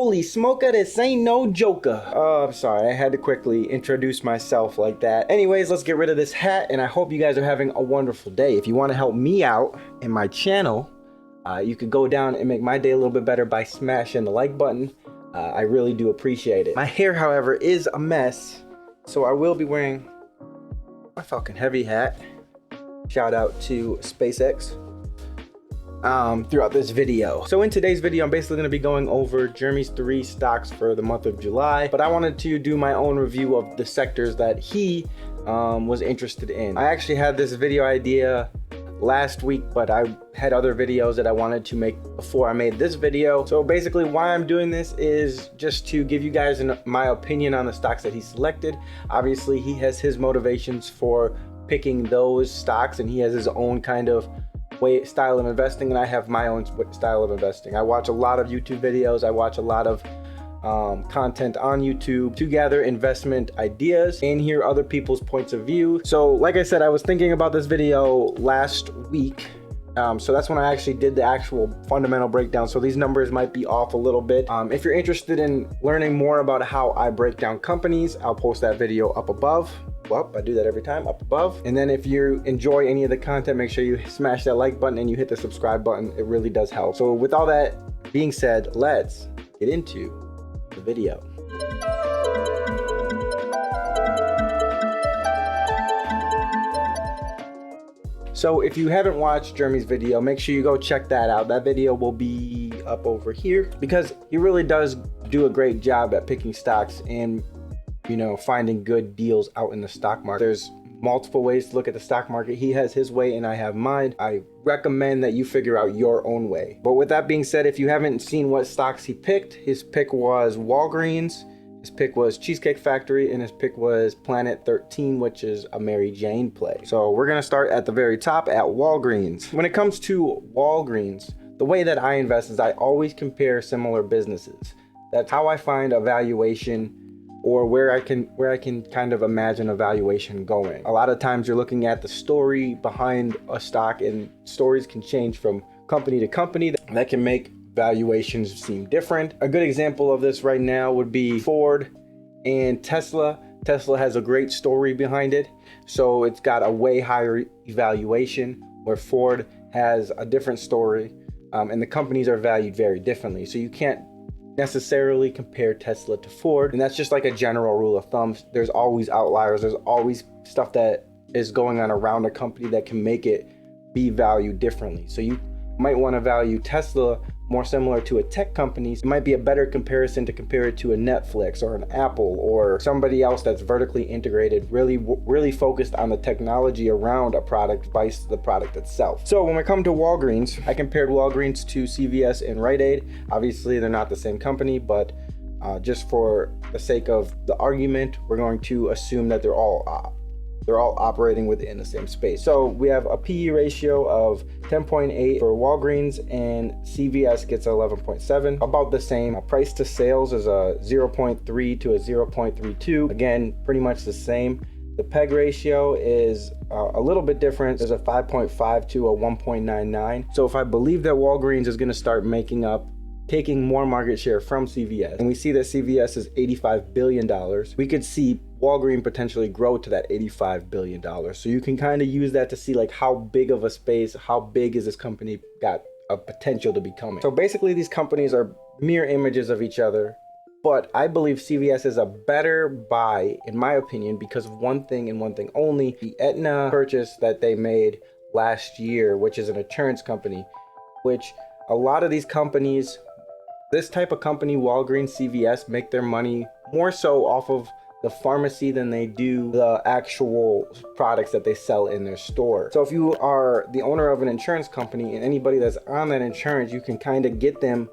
Holy smoker, this ain't no joker. I'm sorry, I had to quickly introduce myself like that. Anyways, let's get rid of this hat, and I hope you guys are having a wonderful day. If you want to help me out and my channel, you could go down and make my day a little bit better by smashing the like button. I really do appreciate it. My hair, however, is a mess, so I will be wearing my Falcon Heavy hat. Shout out to SpaceX. Throughout this video. So in today's video, I'm basically going to be going over Jeremy's 3 stocks for the month of July, but I wanted to do my own review of the sectors that he was interested in. I actually had this video idea last week, but I had other videos that I wanted to make before I made this video. So basically why I'm doing this is just to give you guys my opinion on the stocks that he selected. Obviously he has his motivations for picking those stocks, and he has his own kind of style of investing, and I have my own style of investing. I watch a lot of YouTube videos. I watch a lot of content on YouTube to gather investment ideas and hear other people's points of view. So like I said, I was thinking about this video last week. So that's when I actually did the actual fundamental breakdown. So these numbers might be off a little bit. If you're interested in learning more about how I break down companies, I'll post that video up above. Well, I do that every time, up above. And then if you enjoy any of the content, make sure you smash that like button and you hit the subscribe button. It really does help. So with all that being said, let's get into the video. So if you haven't watched Jeremy's video, make sure you go check that out. That video will be up over here because he really does do a great job at picking stocks and, you know, finding good deals out in the stock market. There's multiple ways to look at the stock market. He has his way and I have mine. I recommend that you figure out your own way. But with that being said, if you haven't seen what stocks he picked, his pick was Walgreens, his pick was Cheesecake Factory, and his pick was Planet 13, which is a Mary Jane play. So we're gonna start at the very top at Walgreens. When it comes to Walgreens, the way that I invest is I always compare similar businesses. That's how I find a valuation, or where I can kind of imagine a valuation going. A lot of times you're looking at the story behind a stock, and stories can change from company to company. That can make valuations seem different. A good example of this right now would be Ford and Tesla. Tesla has a great story behind it, so it's got a way higher evaluation, where Ford has a different story, and the companies are valued very differently. So you can't necessarily compare Tesla to Ford, and that's just like a general rule of thumb. There's always outliers. There's always stuff that is going on around a company that can make it be valued differently. So you might want to value Tesla more similar to a tech company. It might be a better comparison to compare it to a Netflix or an Apple or somebody else that's vertically integrated, really focused on the technology around a product versus the product itself. So when we come to Walgreens, I compared Walgreens to CVS and Rite Aid. Obviously they're not the same company, but just for the sake of the argument, we're going to assume that they're all operating within the same space. So we have a PE ratio of 10.8 for Walgreens, and CVS gets 11.7, about the same. Price to sales is a 0.3 to a 0.32. Again, pretty much the same. The PEG ratio is a little bit different. There's a 5.5 to a 1.99. So if I believe that Walgreens is going to start taking more market share from CVS, and we see that CVS is $85 billion, we could see Walgreens potentially grow to that $85 billion. So you can kind of use that to see like how big of a space, how big is this company got a potential to becoming. So basically these companies are mirror images of each other, but I believe CVS is a better buy, in my opinion, because of one thing and one thing only: the Aetna purchase that they made last year, which is an insurance company, which a lot of these companies, this type of company, Walgreens, CVS, make their money more so off of the pharmacy than they do the actual products that they sell in their store. So if you are the owner of an insurance company, and anybody that's on that insurance, you can kind of get them,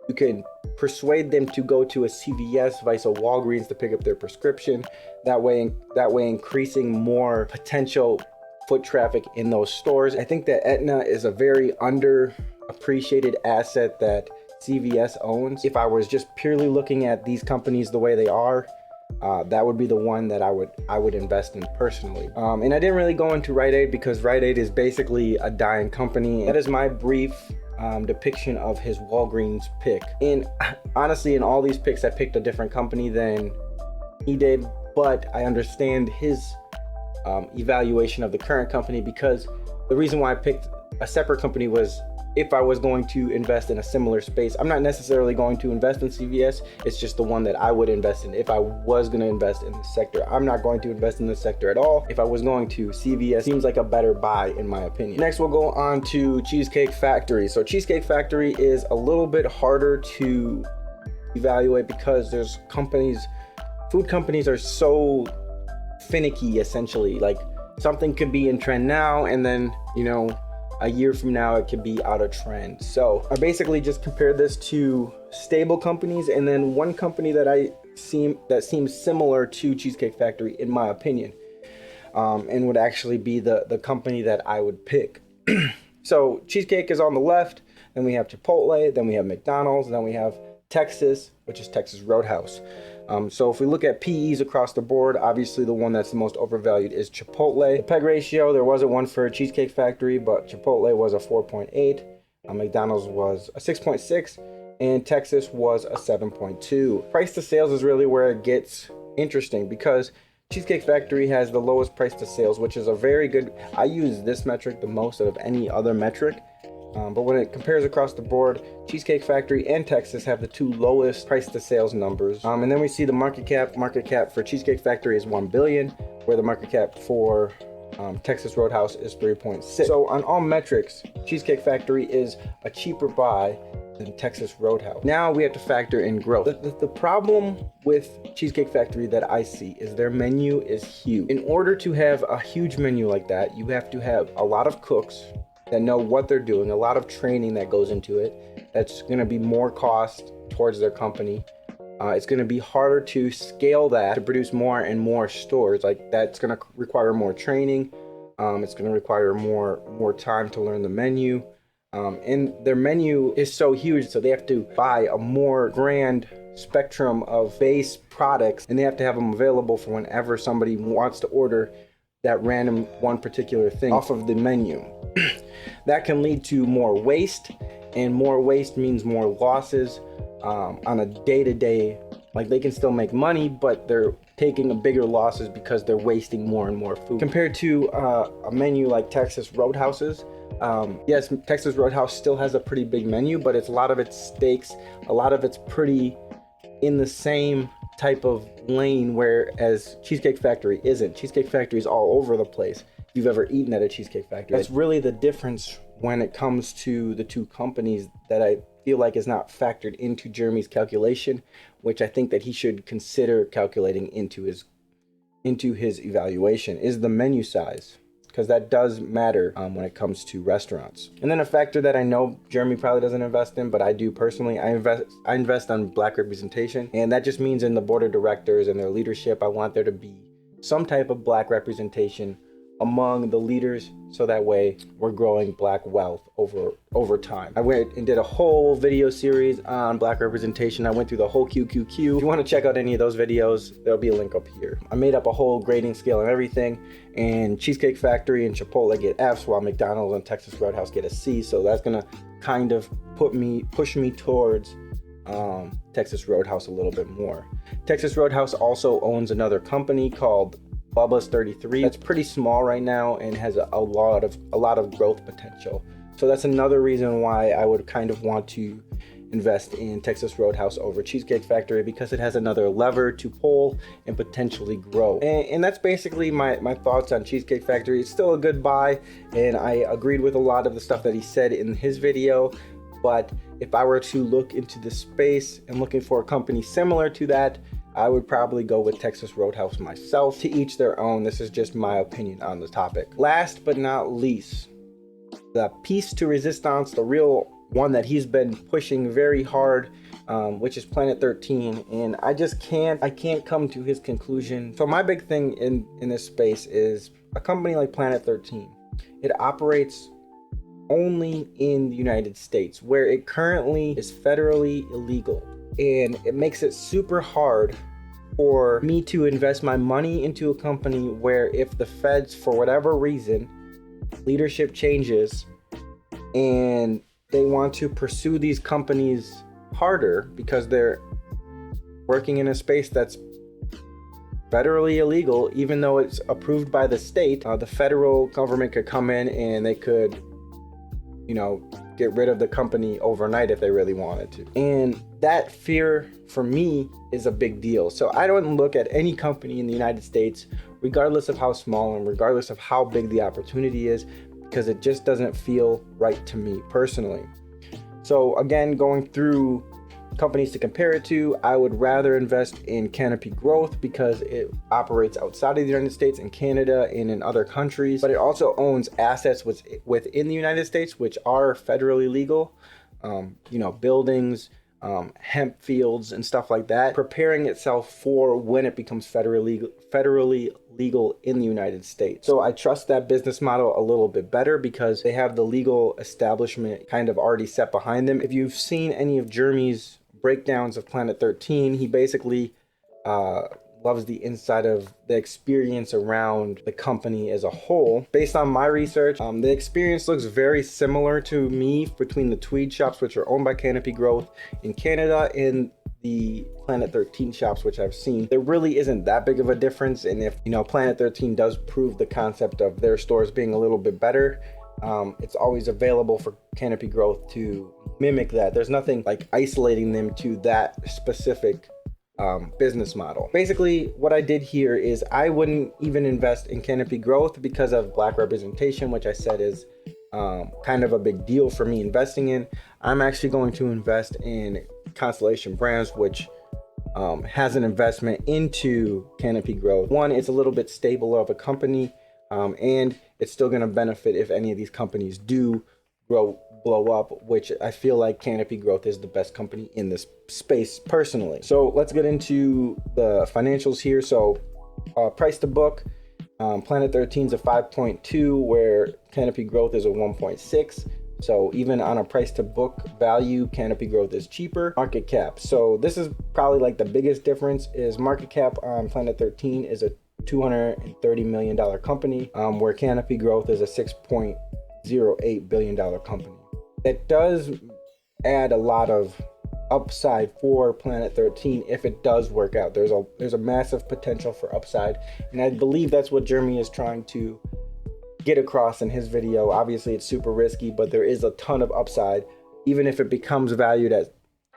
you can persuade them to go to a CVS vice a Walgreens to pick up their prescription. That way increasing more potential foot traffic in those stores. I think that Aetna is a very underappreciated asset that CVS owns. If I was just purely looking at these companies the way they are, that would be the one that I would invest in personally. And I didn't really go into Rite Aid because Rite Aid is basically a dying company. That is my brief depiction of his Walgreens pick. And honestly, in all these picks, I picked a different company than he did, but I understand his evaluation of the current company, because the reason why I picked a separate company was if I was going to invest in a similar space. I'm not necessarily going to invest in CVS. It's just the one that I would invest in if I was going to invest in this sector. I'm not going to invest in this sector at all. If I was going to, CVS seems like a better buy in my opinion. Next, we'll go on to Cheesecake Factory. So Cheesecake Factory is a little bit harder to evaluate because there's food companies are so finicky essentially. Like something could be in trend now, and then, a year from now it could be out of trend. So I basically just compared this to stable companies, and then one company that seems similar to Cheesecake Factory in my opinion, and would actually be the company that I would pick. So Cheesecake is on the left, then we have Chipotle, then we have McDonald's, and then we have Texas, which is Texas Roadhouse. So if we look at PEs across the board, obviously the one that's the most overvalued is Chipotle. The PEG ratio, there wasn't one for Cheesecake Factory, but Chipotle was a 4.8, McDonald's was a 6.6, and Texas was a 7.2. Price to sales is really where it gets interesting, because Cheesecake Factory has the lowest price to sales, which is a very good, I use this metric the most out of any other metric. But when it compares across the board, Cheesecake Factory and Texas have the two lowest price to sales numbers. And then we see the market cap. Market cap for Cheesecake Factory is $1 billion, where the market cap for Texas Roadhouse is 3.6. So on all metrics, Cheesecake Factory is a cheaper buy than Texas Roadhouse. Now we have to factor in growth. The problem with Cheesecake Factory that I see is their menu is huge. In order to have a huge menu like that, you have to have a lot of cooks that know what they're doing, a lot of training that goes into it. That's going to be more cost towards their company. It's going to be harder to scale that to produce more and more stores. Like that's going to require more training. It's going to require more time to learn the menu. And their menu is so huge, so they have to buy a more grand spectrum of base products, and they have to have them available for whenever somebody wants to order that random one particular thing off of the menu. That can lead to more waste, and more waste means more losses on a day-to-day. Like they can still make money, but they're taking a bigger losses because they're wasting more and more food. Compared to a menu like Texas Roadhouse's, yes, Texas Roadhouse still has a pretty big menu, but a lot of it's steaks, a lot of it's pretty in the same type of lane, whereas Cheesecake Factory isn't. Cheesecake Factory is all over the place. If you've ever eaten at a Cheesecake Factory, that's really the difference when it comes to the two companies that I feel like is not factored into Jeremy's calculation, which I think that he should consider calculating into his evaluation, is the menu size, because that does matter when it comes to restaurants. And then a factor that I know Jeremy probably doesn't invest in, but I do personally, I invest on Black representation, and that just means in the board of directors and their leadership, I want there to be some type of Black representation among the leaders, so that way we're growing Black wealth over time. I went and did a whole video series on Black representation. I went through the whole QQQ. If you want to check out any of those videos, there'll be a link up here. I made up a whole grading scale and everything, and Cheesecake Factory and Chipotle get F's, while McDonald's and Texas Roadhouse get a C. So that's gonna kind of push me towards Texas Roadhouse a little bit more. Texas Roadhouse also owns another company called Bubba's 33. That's pretty small right now and has a lot of growth potential. So that's another reason why I would kind of want to invest in Texas Roadhouse over Cheesecake Factory, because it has another lever to pull and potentially grow. And that's basically my thoughts on Cheesecake Factory. It's still a good buy, and I agreed with a lot of the stuff that he said in his video. But if I were to look into the space and looking for a company similar to that, I would probably go with Texas Roadhouse myself. To each their own. This is just my opinion on the topic. Last but not least, the piece to resistance, the real one that he's been pushing very hard, which is Planet 13, and I can't come to his conclusion. So my big thing in this space is a company like Planet 13. It operates only in the United States, where it currently is federally illegal. And it makes it super hard for me to invest my money into a company where, if the feds, for whatever reason, leadership changes and they want to pursue these companies harder because they're working in a space that's federally illegal, even though it's approved by the state. The federal government could come in and they could, get rid of the company overnight if they really wanted to. And that fear for me is a big deal. So I don't look at any company in the United States, regardless of how small and regardless of how big the opportunity is, because it just doesn't feel right to me personally. So again, going through companies to compare it to, I would rather invest in Canopy Growth because it operates outside of the United States, in Canada, and in other countries, but it also owns assets within the United States, which are federally legal, buildings, hemp fields and stuff like that, preparing itself for when it becomes federally legal in the United States. So I trust that business model a little bit better because they have the legal establishment kind of already set behind them. If you've seen any of Jeremy's breakdowns of Planet 13, he basically loves the inside of the experience around the company as a whole. Based on my research, the experience looks very similar to me between the Tweed shops, which are owned by Canopy Growth in Canada, and the Planet 13 shops, which I've seen. There really isn't that big of a difference. And if Planet 13 does prove the concept of their stores being a little bit better, it's always available for Canopy Growth to mimic that. There's nothing like isolating them to that specific business model. Basically, what I did here is I wouldn't even invest in Canopy Growth because of Black representation, which I said is kind of a big deal for me investing in. I'm actually going to invest in Constellation Brands, which has an investment into Canopy Growth. One, it's a little bit stable of a company, and it's still going to benefit if any of these companies do blow up, which I feel like Canopy Growth is the best company in this space personally. So let's get into the financials here. So price to book, Planet 13 is a 5.2, where Canopy Growth is a 1.6. So even on a price to book value, Canopy Growth is cheaper. Market cap. So this is probably like the biggest difference is market cap on Planet 13 is a $230 million company, where Canopy Growth is a $6.08 billion company. That does add a lot of upside for Planet 13 if it does work out. There's a massive potential for upside, and I believe that's what Jeremy is trying to get across in his video. Obviously, it's super risky, but there is a ton of upside. Even if it becomes valued at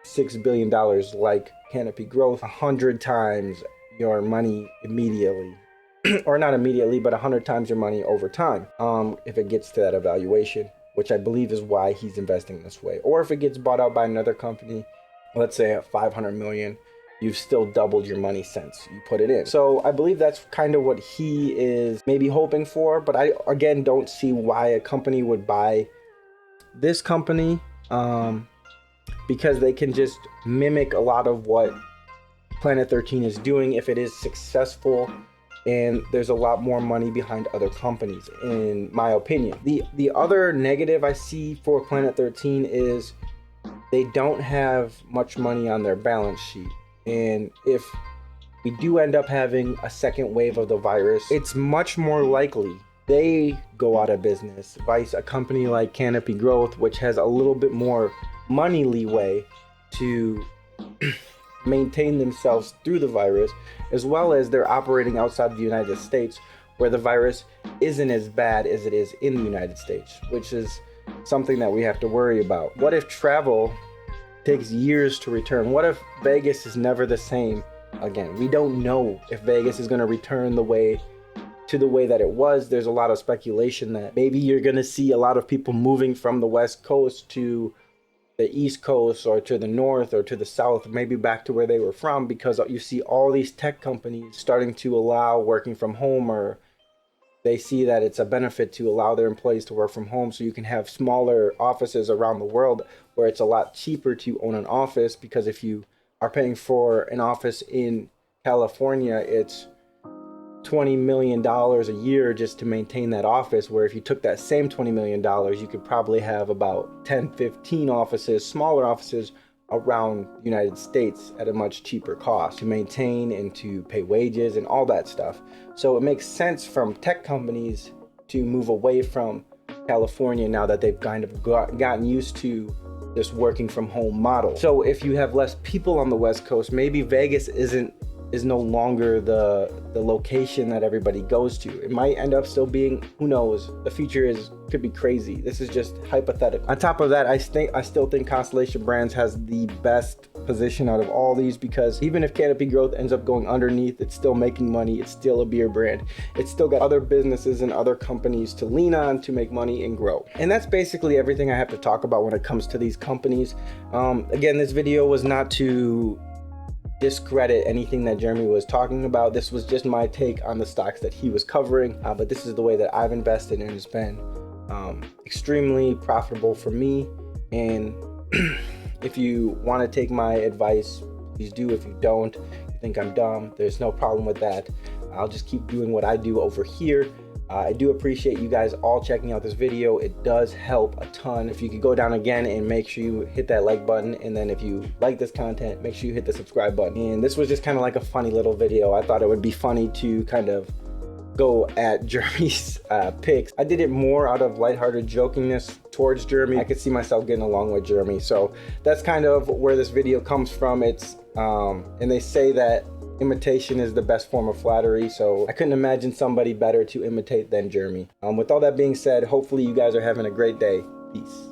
$6 billion like Canopy Growth, 100 times your money immediately. Or not immediately, but 100 times your money over time, if it gets to that evaluation, which I believe is why he's investing this way. Or if it gets bought out by another company, let's say at 500 million, you've still doubled your money since you put it in. So I believe that's kind of what he is maybe hoping for, but I, again, don't see why a company would buy this company, because they can just mimic a lot of what Planet 13 is doing if it is successful. And there's a lot more money behind other companies, in my opinion. The other negative I see for Planet 13 is they don't have much money on their balance sheet. And if we do end up having a second wave of the virus, it's much more likely they go out of business. Vice a company like Canopy Growth, which has a little bit more money leeway to maintain themselves through the virus, as well as they're operating outside of the United States, where the virus isn't as bad as it is in the United States, which is something that we have to worry about. What if travel takes years to return? What if Vegas is never the same again? We don't know if Vegas is going to return the way that it was. There's a lot of speculation that maybe you're going to see a lot of people moving from the West Coast to the East Coast, or to the North, or to the South, maybe back to where they were from, because you see all these tech companies starting to allow working from home, or they see that it's a benefit to allow their employees to work from home, so you can have smaller offices around the world where it's a lot cheaper to own an office, because if you are paying for an office in California, it's $20 million a year just to maintain that office, where if you took that same $20 million, you could probably have about 10, 15 offices, smaller offices around the United States at a much cheaper cost to maintain and to pay wages and all that stuff. So it makes sense from tech companies to move away from California now that they've kind of gotten used to this working from home model. So if you have less people on the West Coast, maybe Vegas is no longer the location that everybody goes to. It might end up still being, who knows, the future could be crazy. This is just hypothetical. On top of that, I still think Constellation Brands has the best position out of all these, because even if Canopy Growth ends up going underneath, it's still making money. It's still a beer brand. It's still got other businesses and other companies to lean on to make money and grow. And that's basically everything I have to talk about when it comes to these companies. Again, this video was not to discredit anything that Jeremy was talking about. This was just my take on the stocks that he was covering, but this is the way that I've invested, and it's been extremely profitable for me. And if you want to take my advice, please do. If you don't, you think I'm dumb, there's no problem with that. I'll just keep doing what I do over here. I do appreciate you guys all checking out this video. It does help a ton. If you could go down again and make sure you hit that like button, and then if you like this content, make sure you hit the subscribe button. And this was just kind of like a funny little video. I thought it would be funny to kind of go at Jeremy's picks. I did it more out of lighthearted jokingness towards Jeremy. I could see myself getting along with Jeremy. So that's kind of where this video comes from. It's and they say that imitation is the best form of flattery, so I couldn't imagine somebody better to imitate than Jeremy. With all that being said, hopefully you guys are having a great day. Peace.